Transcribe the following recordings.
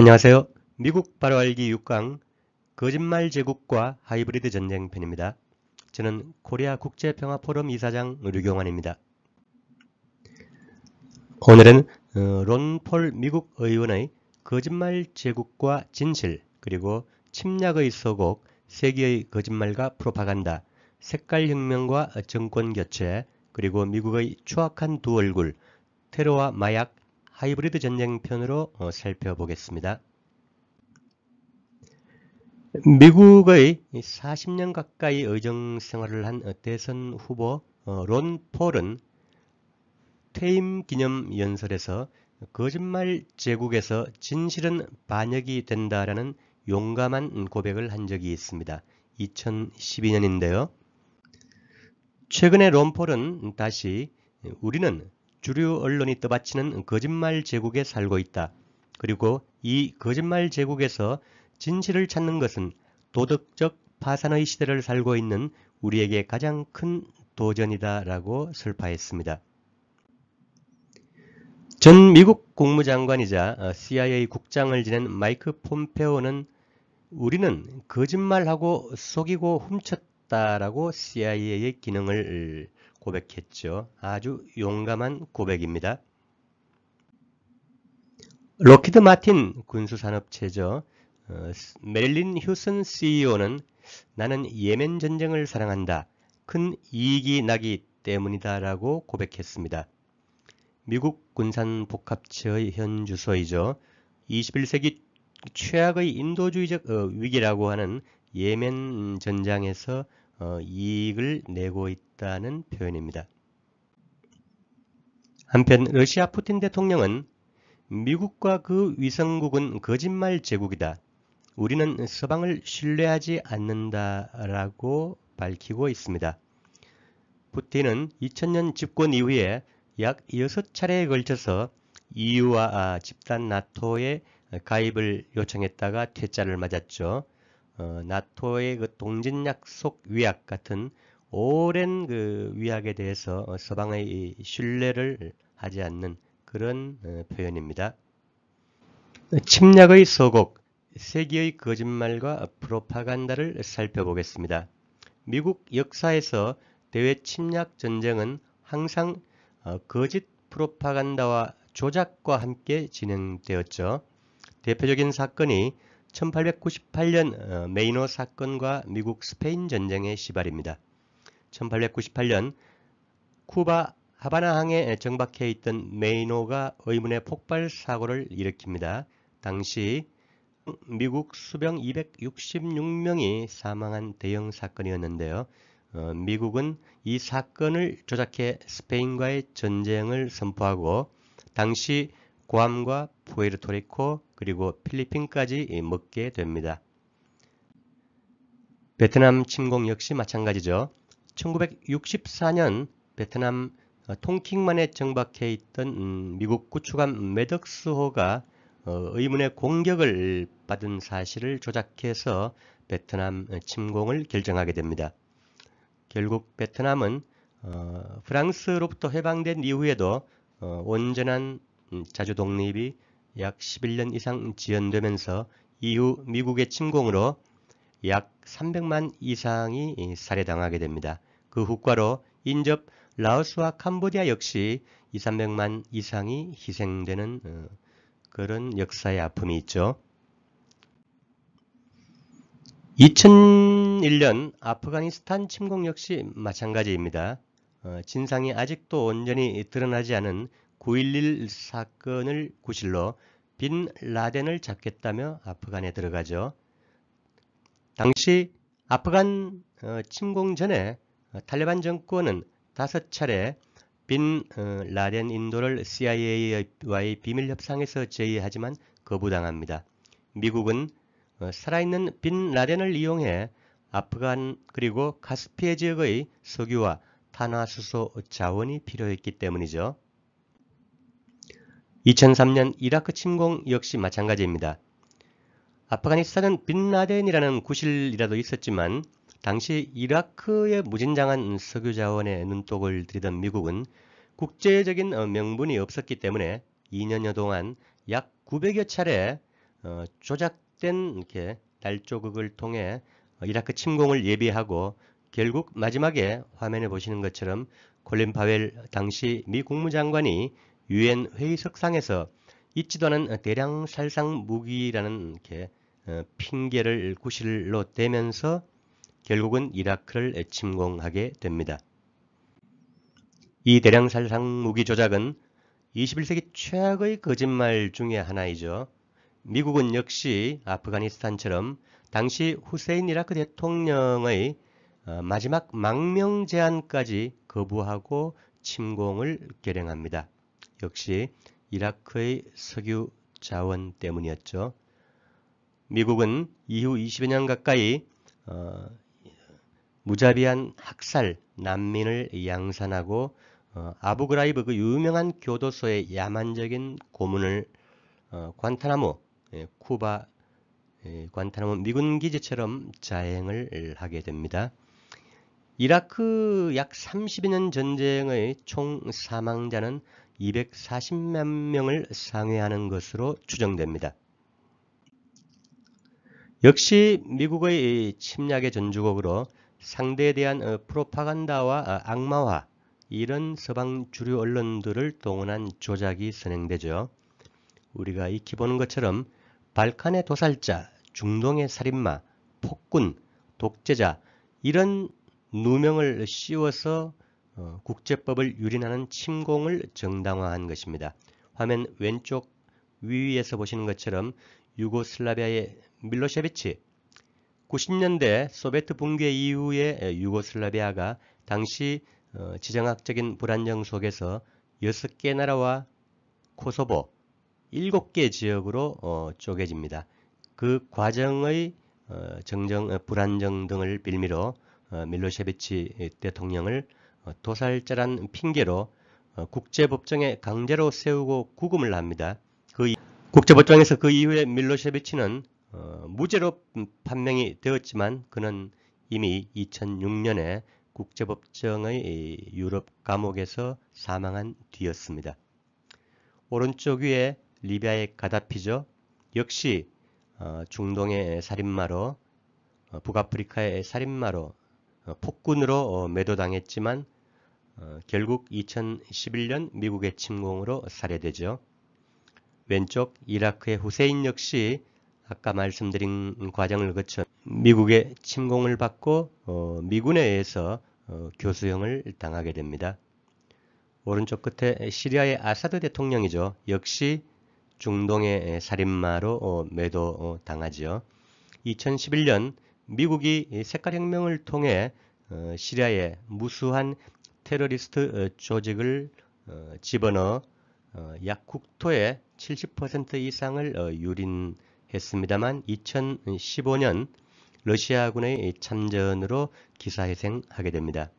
안녕하세요. 미국 바로 알기 6강 거짓말 제국과 하이브리드 전쟁 편입니다. 저는 코리아 국제평화포럼 이사장 류경환입니다. 오늘은 론 폴 미국 의원의 거짓말 제국과 진실 그리고 침략의 서곡 세기의 거짓말과 프로파간다 색깔혁명과 정권교체 그리고 미국의 추악한 두 얼굴 테러와 마약 하이브리드 전쟁 편으로 살펴보겠습니다. 미국의 40년 가까이 의정 생활을 한 대선 후보 론 폴은 퇴임 기념 연설에서 거짓말 제국에서 진실은 반역이 된다라는 용감한 고백을 한 적이 있습니다. 2012년인데요. 최근에 론 폴은 다시 우리는 주류 언론이 떠받치는 거짓말 제국에 살고 있다. 그리고 이 거짓말 제국에서 진실을 찾는 것은 도덕적 파산의 시대를 살고 있는 우리에게 가장 큰 도전이다 라고 설파했습니다. 전 미국 국무장관이자 CIA 국장을 지낸 마이크 폼페오는 우리는 거짓말하고 속이고 훔쳤다라고 CIA의 기능을 고백했죠. 아주 용감한 고백입니다. 록히드 마틴 군수산업체죠. 메릴린 휴슨 CEO는 나는 예멘 전쟁을 사랑한다. 큰 이익이 나기 때문이다 라고 고백했습니다. 미국 군산복합체의 현 주소이죠. 21세기 최악의 인도주의적 위기라고 하는 예멘 전장에서 이익을 내고 있다는 표현입니다. 한편 러시아 푸틴 대통령은 미국과 그 위성국은 거짓말 제국이다. 우리는 서방을 신뢰하지 않는다라고 밝히고 있습니다. 푸틴은 2000년 집권 이후에 약 6차례에 걸쳐서 EU와 집단 나토에 가입을 요청했다가 퇴짜를 맞았죠. 나토의 그 동진 약속 위약 같은 오랜 그 위약에 대해서 서방의 신뢰를 하지 않는 그런 표현입니다. 침략의 서곡, 세기의 거짓말과 프로파간다를 살펴보겠습니다. 미국 역사에서 대외 침략 전쟁은 항상 거짓 프로파간다와 조작과 함께 진행되었죠. 대표적인 사건이 1898년 메이노 사건과 미국 스페인 전쟁의 시발입니다. 1898년 쿠바 하바나항에 정박해 있던 메이노가 의문의 폭발 사고를 일으킵니다. 당시 미국 수병 266명이 사망한 대형 사건이었는데요. 미국은 이 사건을 조작해 스페인과의 전쟁을 선포하고 당시 괌과 푸에르토리코 그리고 필리핀까지 먹게 됩니다. 베트남 침공 역시 마찬가지죠. 1964년 베트남 통킹만에 정박해 있던 미국 구축함 매덕스호가 의문의 공격을 받은 사실을 조작해서 베트남 침공을 결정하게 됩니다. 결국 베트남은 프랑스로부터 해방된 이후에도 온전한 자주 독립이 약 11년 이상 지연되면서 이후 미국의 침공으로 약 300만 이상이 살해당하게 됩니다. 그 후과로 인접 라오스와 캄보디아 역시 200~300만 이상이 희생되는 그런 역사의 아픔이 있죠. 2001년 아프가니스탄 침공 역시 마찬가지입니다. 진상이 아직도 온전히 드러나지 않은 9.11 사건을 구실로 빈 라덴을 잡겠다며 아프간에 들어가죠. 당시 아프간 침공 전에 탈레반 정권은 5차례 빈 라덴 인도를 CIA와의 비밀 협상에서 제의하지만 거부당합니다. 미국은 살아있는 빈 라덴을 이용해 아프간 그리고 카스피해 지역의 석유와 탄화수소 자원이 필요했기 때문이죠. 2003년 이라크 침공 역시 마찬가지입니다. 아프가니스탄은 빈 라덴이라는 구실이라도 있었지만 당시 이라크의 무진장한 석유 자원에 눈독을 들이던 미국은 국제적인 명분이 없었기 때문에 2년여 동안 약 900여 차례 조작된 이렇게 날조극을 통해 이라크 침공을 예비하고 결국 마지막에 화면에 보시는 것처럼 콜린 파웰 당시 미 국무장관이 유엔 회의석상에서 있지도 않은 대량 살상 무기라는 이렇게 핑계를 구실로 대면서 결국은 이라크를 침공하게 됩니다. 이 대량 살상 무기 조작은 21세기 최악의 거짓말 중의 하나이죠. 미국은 역시 아프가니스탄처럼 당시 후세인 이라크 대통령의 마지막 망명 제안까지 거부하고 침공을 결행합니다. 역시 이라크의 석유 자원 때문이었죠. 미국은 이후 20여 년 가까이 무자비한 학살, 난민을 양산하고 아부그라이브 그 유명한 교도소의 야만적인 고문을 관타나모, 쿠바 관타나모 미군 기지처럼 자행을 하게 됩니다. 이라크 약 30여 년 전쟁의 총 사망자는 240만 명을 상회하는 것으로 추정됩니다. 역시 미국의 침략의 전주곡으로 상대에 대한 프로파간다와 악마화, 이런 서방 주류 언론들을 동원한 조작이 선행되죠. 우리가 익히 보는 것처럼 발칸의 도살자, 중동의 살인마, 폭군, 독재자, 이런 누명을 씌워서 국제법을 유린하는 침공을 정당화한 것입니다. 화면 왼쪽 위에서 보시는 것처럼 유고슬라비아의 밀로셰비치, 90년대 소비에트 붕괴 이후에 유고슬라비아가 당시 지정학적인 불안정 속에서 6개 나라와 코소보 7개 지역으로 쪼개집니다. 그 과정의 정정 불안정 등을 빌미로 밀로셰비치 대통령을 도살자란 핑계로 국제법정에 강제로 세우고 구금을 합니다. 국제법정에서 그 이후에 밀로셰비치는 무죄로 판명이 되었지만 그는 이미 2006년에 국제법정의 유럽 감옥에서 사망한 뒤였습니다. 오른쪽 위에 리비아의 가다피죠. 역시 중동의 살인마로, 북아프리카의 살인마로, 폭군으로 매도당했지만 결국 2011년 미국의 침공으로 살해되죠. 왼쪽 이라크의 후세인 역시 아까 말씀드린 과정을 거쳐 미국의 침공을 받고 미군에 의해서 교수형을 당하게 됩니다. 오른쪽 끝에 시리아의 아사드 대통령이죠. 역시 중동의 살인마로 매도당하죠. 2011년 미국이 색깔혁명을 통해 시리아의 무수한 테러리스트 조직을 집어넣어 약 국토의 70% 이상을 유린했습니다만 2015년 러시아군의 참전으로 기사회생하게 됩니다.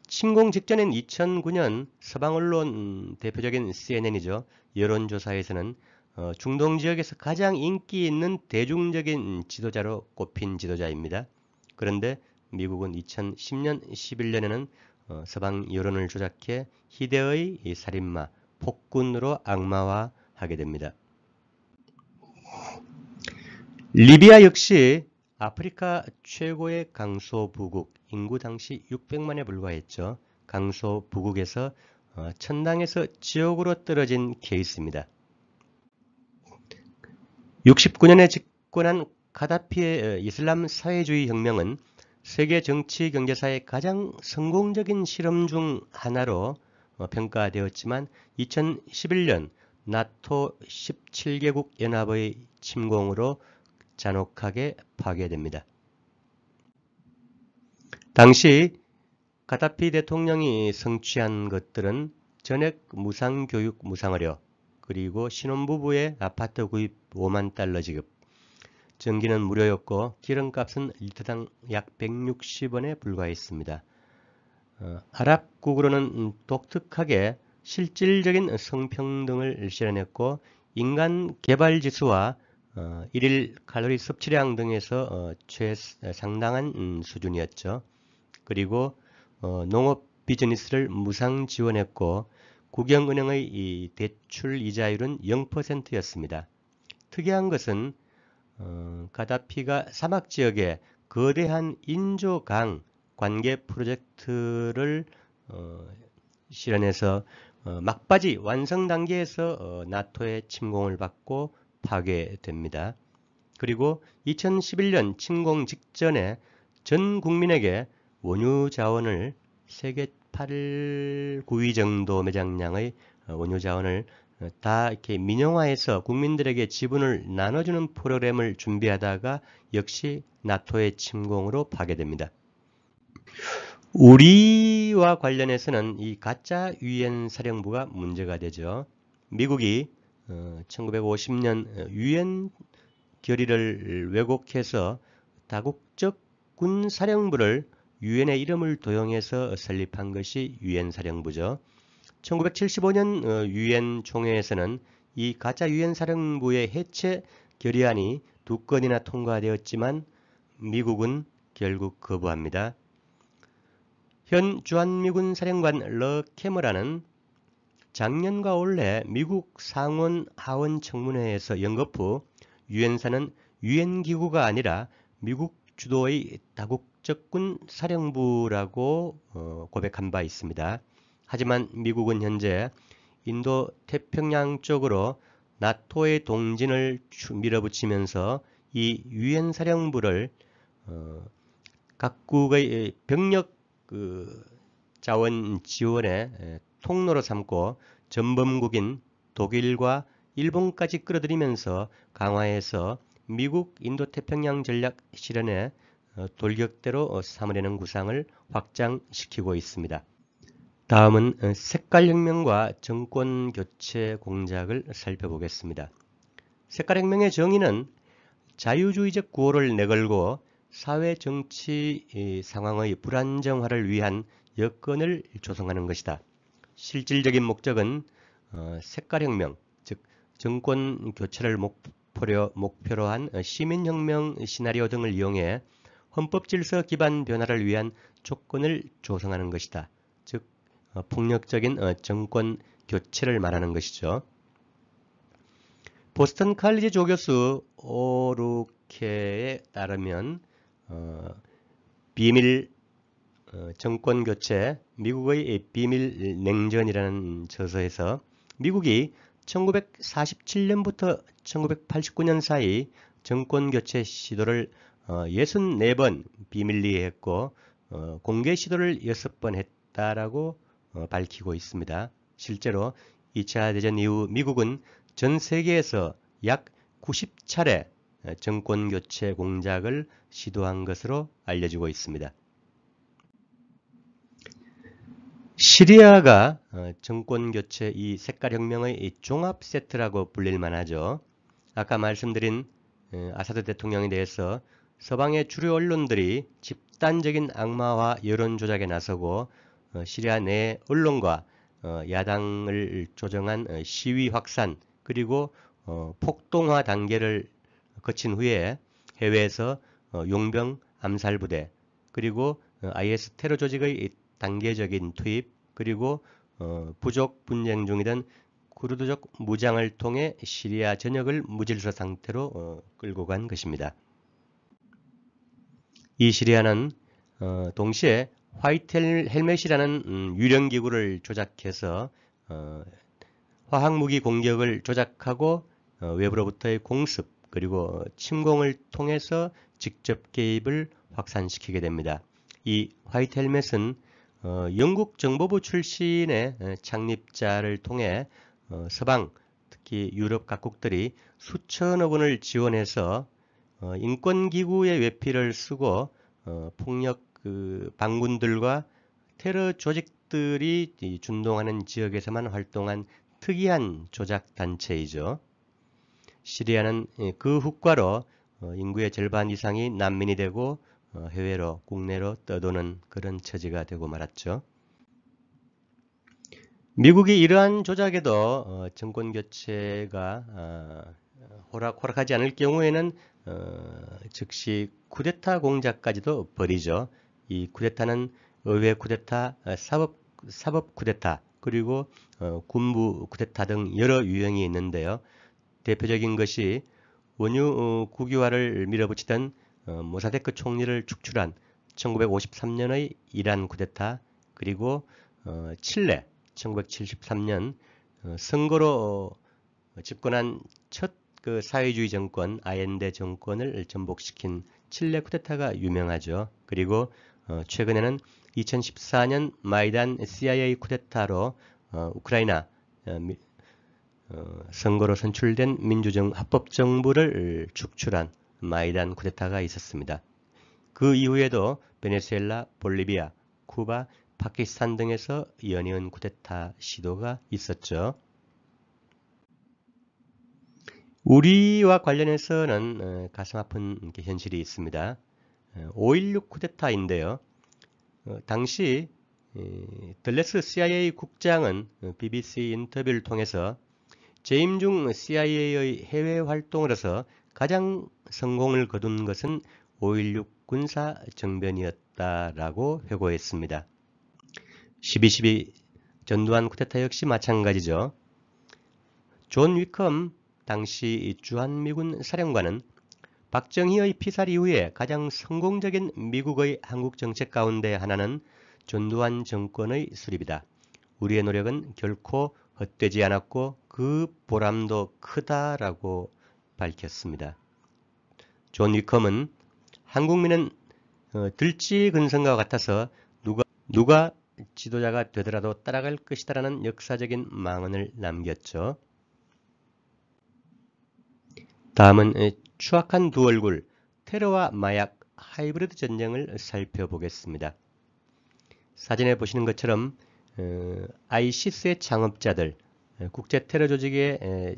침공 직전인 2009년 서방 언론 대표적인 CNN이죠. 여론조사에서는 중동 지역에서 가장 인기 있는 대중적인 지도자로 꼽힌 지도자입니다. 그런데 미국은 2010년, 11년에는 서방 여론을 조작해 희대의 살인마, 폭군으로 악마화하게 됩니다. 리비아 역시 아프리카 최고의 강소부국, 인구 당시 600만에 불과했죠. 강소부국에서 천당에서 지옥으로 떨어진 케이스입니다. 69년에 집권한 카다피의 이슬람 사회주의 혁명은 세계 정치 경제사의 가장 성공적인 실험 중 하나로 평가되었지만 2011년 나토 17개국 연합의 침공으로 잔혹하게 파괴됩니다. 당시 카다피 대통령이 성취한 것들은 전액 무상교육 무상의료, 그리고 신혼부부의 아파트 구입 5만 달러 지급, 전기는 무료였고 기름값은 리터당 약 160원에 불과했습니다. 아랍국으로는 독특하게 실질적인 성평등을 실현했고 인간 개발지수와 일일 칼로리 섭취량 등에서 상당한 수준이었죠. 그리고 농업 비즈니스를 무상 지원했고 국영은행의 이 대출 이자율은 0%였습니다. 특이한 것은 가다피가 사막 지역에 거대한 인조강 관계 프로젝트를 실현해서 막바지 완성 단계에서 나토의 침공을 받고 파괴됩니다. 그리고 2011년 침공 직전에 전 국민에게 원유 자원을 세계 8, 9위 정도 매장량의 원유 자원을 다 이렇게 민영화해서 국민들에게 지분을 나눠주는 프로그램을 준비하다가 역시 나토의 침공으로 파괴됩니다. 우리와 관련해서는 이 가짜 유엔 사령부가 문제가 되죠. 미국이 1950년 유엔 결의를 왜곡해서 다국적 군 사령부를 유엔의 이름을 도용해서 설립한 것이 유엔 사령부죠. 1975년 유엔 총회에서는 이 가짜 유엔 사령부의 해체 결의안이 2건이나 통과되었지만 미국은 결국 거부합니다. 현 주한미군 사령관 러 캐머런은 작년과 올해 미국 상원 하원 청문회에서 연거푸 유엔사는 유엔 기구가 아니라 미국 주도의 다국적군 사령부라고 고백한 바 있습니다. 하지만 미국은 현재 인도 태평양 쪽으로 나토의 동진을 밀어붙이면서 이 유엔 사령부를 각국의 병력 자원 지원의 통로로 삼고 전범국인 독일과 일본까지 끌어들이면서 강화해서 미국 인도태평양 전략 실현에 돌격대로 삼으려는 구상을 확장시키고 있습니다. 다음은 색깔혁명과 정권교체 공작을 살펴보겠습니다. 색깔혁명의 정의는 자유주의적 구호를 내걸고 사회 정치 상황의 불안정화를 위한 여건을 조성하는 것이다. 실질적인 목적은 색깔혁명, 즉 정권 교체를 목표로 한 시민혁명 시나리오 등을 이용해 헌법질서 기반 변화를 위한 조건을 조성하는 것이다. 즉 폭력적인 정권 교체를 말하는 것이죠. 보스턴 칼리지 조교수 오루케에 따르면 비밀 정권 교체, 미국의 비밀 냉전이라는 저서에서 미국이 1947년부터 1989년 사이 정권 교체 시도를 64번 비밀리에 했고 공개 시도를 6번 했다라고 밝히고 있습니다. 실제로 2차 대전 이후 미국은 전 세계에서 약 90차례 정권 교체 공작을 시도한 것으로 알려지고 있습니다. 시리아가 정권 교체 이 색깔혁명의 종합 세트라고 불릴 만하죠. 아까 말씀드린 아사드 대통령에 대해서 서방의 주류 언론들이 집단적인 악마화 여론 조작에 나서고 시리아 내 언론과 야당을 조정한 시위 확산 그리고 폭동화 단계를 거친 후에 해외에서 용병 암살부대 그리고 IS 테러 조직의 단계적인 투입 그리고 부족 분쟁 중이던 쿠르드족 무장을 통해 시리아 전역을 무질서 상태로 끌고 간 것입니다. 이 시리아는 동시에 화이트 헬멧이라는 유령기구를 조작해서 화학무기 공격을 조작하고 외부로부터의 공습 그리고 침공을 통해서 직접 개입을 확산시키게 됩니다. 이 화이트 헬멧은 영국 정보부 출신의 창립자를 통해 서방 특히 유럽 각국들이 수천억 원을 지원해서 인권기구의 외피를 쓰고 폭력 반군들과 테러 조직들이 준동하는 지역에서만 활동한 특이한 조작 단체이죠. 시리아는 그 후과로 인구의 절반 이상이 난민이 되고 해외로 국내로 떠도는 그런 처지가 되고 말았죠. 미국이 이러한 조작에도 정권 교체가 호락호락하지 않을 경우에는 즉시 쿠데타 공작까지도 벌이죠. 이 쿠데타는 의회 쿠데타, 사법 쿠데타, 그리고 군부 쿠데타 등 여러 유형이 있는데요. 대표적인 것이 원유 국유화를 밀어붙이던 모사데크 총리를 축출한 1953년의 이란 쿠데타, 그리고 칠레 1973년 선거로 집권한 첫 그 사회주의 정권 아엔데 정권을 전복시킨 칠레 쿠데타가 유명하죠. 그리고 최근에는 2014년 마이단 CIA 쿠데타로 우크라이나 선거로 선출된 민주정 합법정부를 축출한 마이단 쿠데타가 있었습니다. 그 이후에도 베네수엘라, 볼리비아, 쿠바, 파키스탄 등에서 연이은 쿠데타 시도가 있었죠. 우리와 관련해서는 가슴 아픈 현실이 있습니다. 5.16 쿠데타인데요. 당시 들레스 CIA 국장은 BBC 인터뷰를 통해서 재임 중 CIA의 해외 활동으로서 가장 성공을 거둔 것은 5.16 군사 정변이었다라고 회고했습니다. 12.12 전두환 쿠데타 역시 마찬가지죠. 존 위컴 당시 주한미군 사령관은 박정희의 피살 이후에 가장 성공적인 미국의 한국 정책 가운데 하나는 전두환 정권의 수립이다. 우리의 노력은 결코 헛되지 않았고 그 보람도 크다라고 밝혔습니다. 존 위컴은 한국민은 들쥐근성과 같아서 누가 지도자가 되더라도 따라갈 것이다라는 역사적인 망언을 남겼죠. 다음은 추악한 두 얼굴, 테러와 마약, 하이브리드 전쟁을 살펴보겠습니다. 사진에 보시는 것처럼 아이시스의 창업자들, 국제 테러 조직의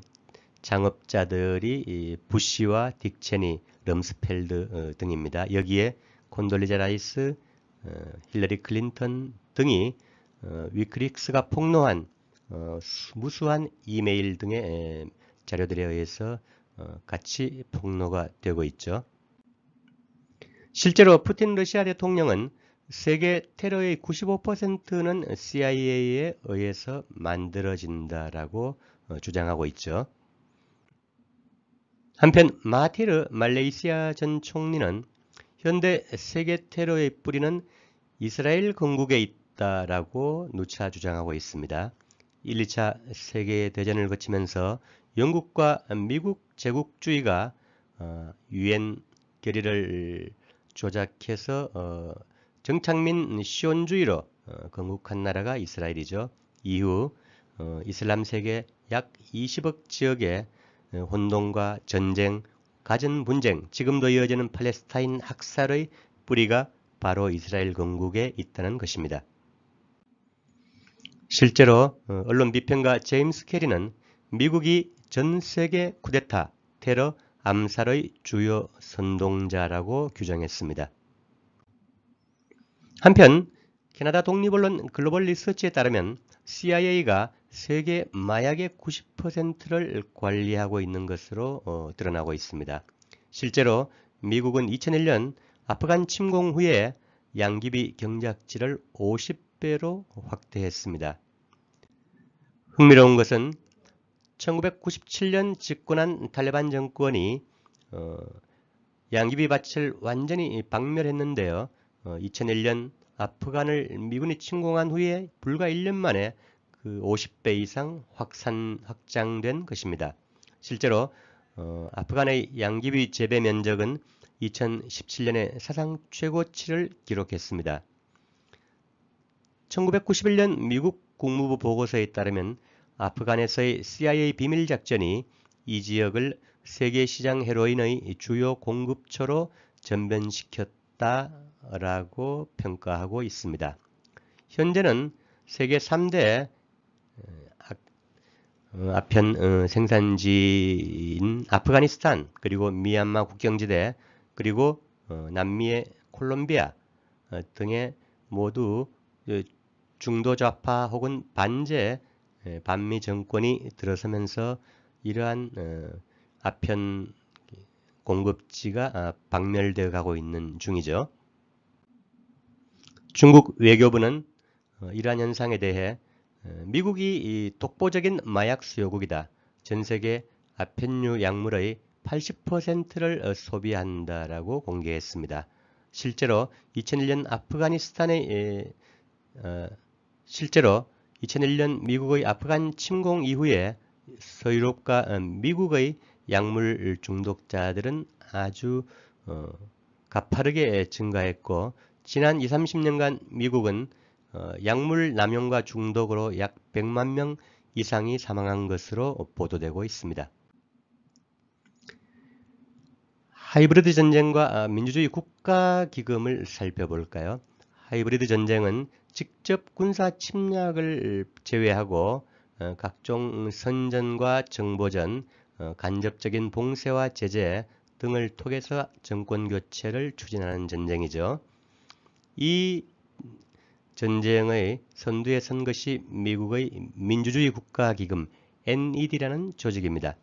창업자들이 부시와 딕 체니, 럼스펠드 등입니다. 여기에 콘돌리자 라이스, 힐러리 클린턴 등이 위크릭스가 폭로한 무수한 이메일 등의 자료들에 의해서 같이 폭로가 되고 있죠. 실제로 푸틴 러시아 대통령은 세계 테러의 95%는 CIA에 의해서 만들어진다라고 주장하고 있죠. 한편 마하티르 말레이시아 전 총리는 현대 세계 테러의 뿌리는 이스라엘 건국에 있다라고 누차 주장하고 있습니다. 1, 2차 세계대전을 거치면서 영국과 미국 제국주의가 유엔 결의를 조작해서 정착민 시온주의로 건국한 나라가 이스라엘이죠. 이후 이슬람 세계 약 20억 지역의 혼돈과 전쟁, 가전 분쟁, 지금도 이어지는 팔레스타인 학살의 뿌리가 바로 이스라엘 건국에 있다는 것입니다. 실제로 언론 비평가 제임스 캐리는 미국이 전 세계 쿠데타, 테러, 암살의 주요 선동자라고 규정했습니다. 한편 캐나다 독립언론 글로벌 리서치에 따르면 CIA가 세계 마약의 90%를 관리하고 있는 것으로 드러나고 있습니다. 실제로 미국은 2001년 아프간 침공 후에 양귀비 경작지를 50배로 확대했습니다. 흥미로운 것은 1997년 집권한 탈레반 정권이 양귀비 밭을 완전히 박멸했는데요. 2001년 아프간을 미군이 침공한 후에 불과 1년 만에 그 50배 이상 확장된 것입니다. 실제로 아프간의 양귀비 재배 면적은 2017년에 사상 최고치를 기록했습니다. 1991년 미국 국무부 보고서에 따르면 아프간에서의 CIA 비밀 작전이 이 지역을 세계 시장 헤로인의 주요 공급처로 전변시켰다라고 평가하고 있습니다. 현재는 세계 3대 아편 생산지인 아프가니스탄, 그리고 미얀마 국경지대, 그리고 남미의 콜롬비아 등의 모두 중도 좌파 혹은 반제 반미 정권이 들어서면서 이러한 아편 공급지가 박멸되어 가고 있는 중이죠. 중국 외교부는 이러한 현상에 대해 미국이 독보적인 마약 수요국이다. 전 세계 아편류 약물의 80%를 소비한다라고 공개했습니다. 실제로 2001년 미국의 아프간 침공 이후에 서유럽과 미국의 약물 중독자들은 아주 가파르게 증가했고, 지난 20, 30년간 미국은 약물 남용과 중독으로 약 100만 명 이상이 사망한 것으로 보도되고 있습니다. 하이브리드 전쟁과 민주주의 국가기금을 살펴볼까요? 하이브리드 전쟁은 직접 군사 침략을 제외하고 각종 선전과 정보전, 간접적인 봉쇄와 제재 등을 통해서 정권 교체를 추진하는 전쟁이죠. 이 전쟁의 선두에 선 것이 미국의 민주주의 국가기금 NED라는 조직입니다.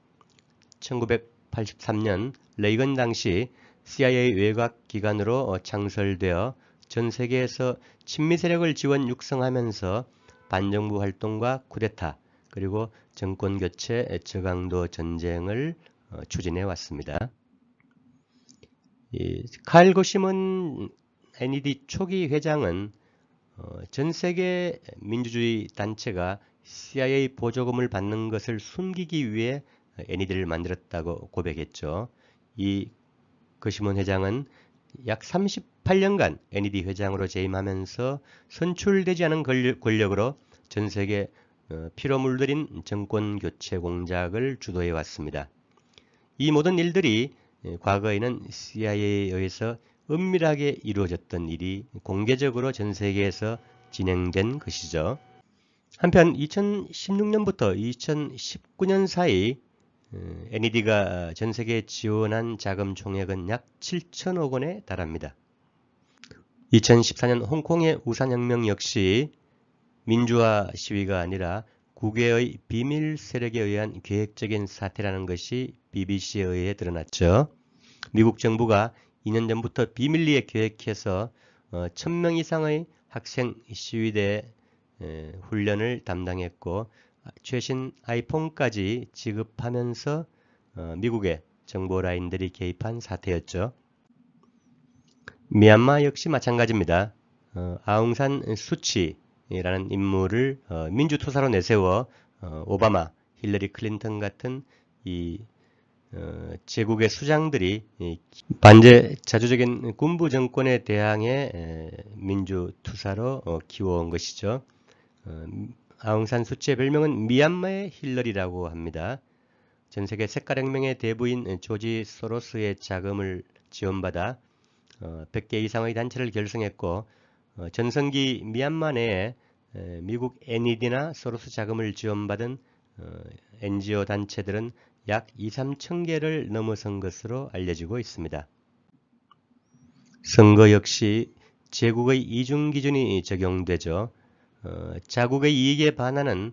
1983년 레이건 당시 CIA 외곽기관으로 창설되어 전 세계에서 친미 세력을 지원 육성하면서 반정부 활동과 쿠데타, 그리고 정권 교체 저강도 전쟁을 추진해 왔습니다. 칼 고시먼 NED 초기 회장은 전 세계 민주주의 단체가 CIA 보조금을 받는 것을 숨기기 위해 NED를 만들었다고 고백했죠. 이 거시먼 회장은 약 38년간 NED 회장으로 재임하면서 선출되지 않은 권력으로 전 세계 피로 물들인 정권 교체 공작을 주도해 왔습니다. 이 모든 일들이 과거에는 CIA에 의해서 은밀하게 이루어졌던 일이 공개적으로 전 세계에서 진행된 것이죠. 한편 2016년부터 2019년 사이 NED가 전 세계에 지원한 자금 총액은 약 7천억 원에 달합니다. 2014년 홍콩의 우산혁명 역시 민주화 시위가 아니라 국외의 비밀 세력에 의한 계획적인 사태라는 것이 BBC에 의해 드러났죠. 미국 정부가 2년 전부터 비밀리에 계획해서 1000명 이상의 학생 시위대 훈련을 담당했고, 최신 아이폰까지 지급하면서 미국의 정보 라인들이 개입한 사태였죠. 미얀마 역시 마찬가지입니다. 아웅산 수치라는 인물을 민주투사로 내세워 오바마, 힐러리 클린턴 같은 이 제국의 수장들이 반제 자주적인 군부 정권에 대항해 민주투사로 키워온 것이죠. 아웅산 수치의 별명은 미얀마의 힐러리라고 합니다. 전 세계 색깔혁명의 대부인 조지 소로스의 자금을 지원받아 100개 이상의 단체를 결성했고, 전성기 미얀마 내에 미국 NED나 소로스 자금을 지원받은 NGO 단체들은 약 2, 3천 개를 넘어선 것으로 알려지고 있습니다. 선거 역시 제국의 이중 기준이 적용되죠. 자국의 이익에 반하는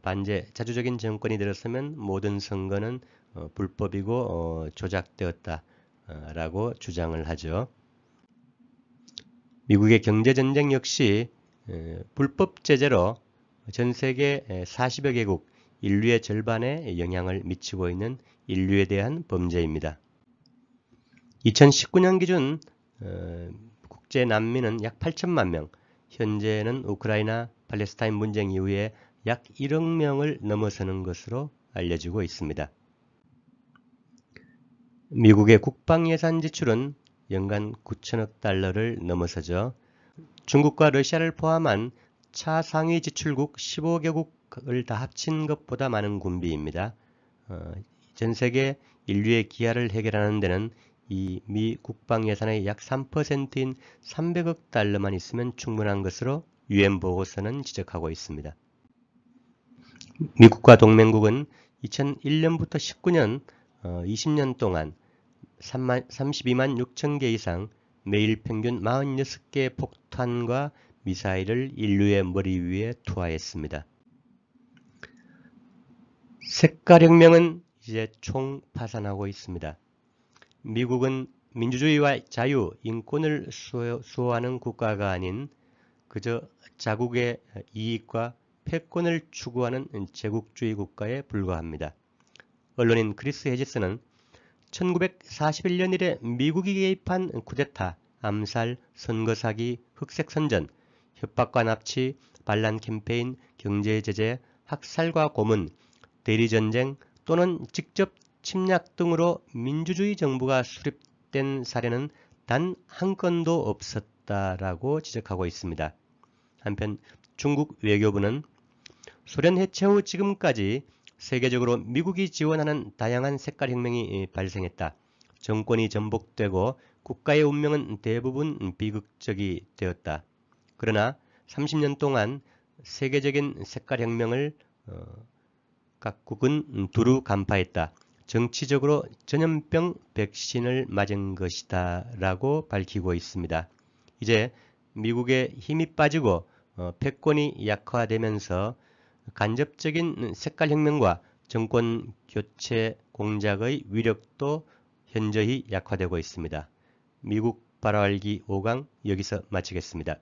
반제 자주적인 정권이 들어서면 모든 선거는 불법이고 조작되었다라고 주장을 하죠. 미국의 경제전쟁 역시 불법 제재로 전 세계 40여 개국, 인류의 절반에 영향을 미치고 있는 인류에 대한 범죄입니다. 2019년 기준 국제 난민은 약 8천만 명, 현재는 우크라이나 팔레스타인 분쟁 이후에 약 1억 명을 넘어서는 것으로 알려지고 있습니다. 미국의 국방 예산 지출은 연간 9천억 달러를 넘어서죠. 중국과 러시아를 포함한 차상위 지출국 15개국을 다 합친 것보다 많은 군비입니다. 전 세계 인류의 기하를 해결하는 데는 이 미 국방 예산의 약 3%인 300억 달러만 있으면 충분한 것으로 UN 보고서는 지적하고 있습니다. 미국과 동맹국은 2001년부터 19년 20년 동안 32만 6천 개 이상 매일 평균 46개의 폭탄과 미사일을 인류의 머리 위에 투하했습니다. 색깔혁명은 이제 총파산하고 있습니다. 미국은 민주주의와 자유, 인권을 수호하는 국가가 아닌 그저 자국의 이익과 패권을 추구하는 제국주의 국가에 불과합니다. 언론인 크리스 해지스는 1941년 이래 미국이 개입한 쿠데타, 암살, 선거사기, 흑색선전, 협박과 납치, 반란 캠페인, 경제제재, 학살과 고문, 대리전쟁 또는 직접 침략 등으로 민주주의 정부가 수립된 사례는 단 한 건도 없었다라고 지적하고 있습니다. 한편 중국 외교부는 소련 해체 후 지금까지 세계적으로 미국이 지원하는 다양한 색깔혁명이 발생했다. 정권이 전복되고 국가의 운명은 대부분 비극적이 되었다. 그러나 30년 동안 세계적인 색깔혁명을 각국은 두루 간파했다. 정치적으로 전염병 백신을 맞은 것이다 라고 밝히고 있습니다. 이제 미국의 힘이 빠지고 패권이 약화되면서 간접적인 색깔혁명과 정권 교체 공작의 위력도 현저히 약화되고 있습니다. 미국 바라알기 5강 여기서 마치겠습니다.